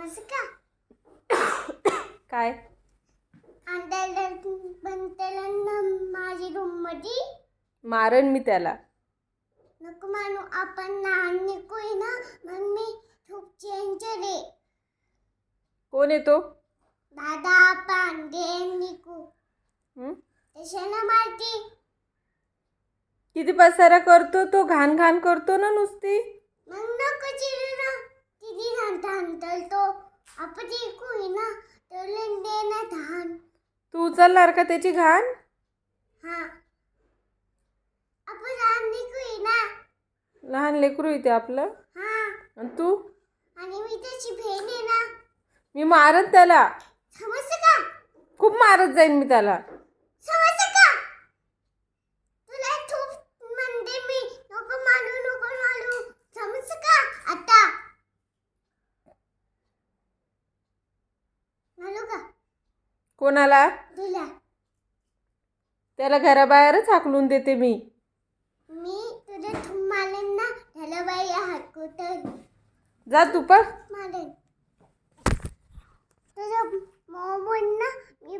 समजलं का? काय अंधारात बंद केलं ना माझी रूम मध्ये. मारण मी त्याला. नको मानू, आपण लहान निघूय ना, मग मी खूप चेंज रे. कोण येतो? दादा आपण गेम निघू तशाला मारती. किती पसारा करतो तो, घाण घाण करतो ना नुसती. मग नको चिडू ना, किती घाण तो आपण निघूय ना, तर दे ना धान. तू उचलणार का त्याची घाण? हा, आपण लहान निघूय ना. लहान लेकरू इथे आपलं. हा, आणि तू? आणि मी त्याची बहीण आहे ना. मी मारत त्याला. समजलं का? खूप मारत जाईन मी त्याला. समजलं का? तुला खूप म्हणते मी, नको मारू. समजलं का? आता मारू का? कोणाला? तुला. त्याला घराबाहेरच हाकलून देते मी. मी तुझ्या थूम मारेन ना, त्याला बाई हाकून जा तू पण. मारेन तुझं मोमोन ना. मी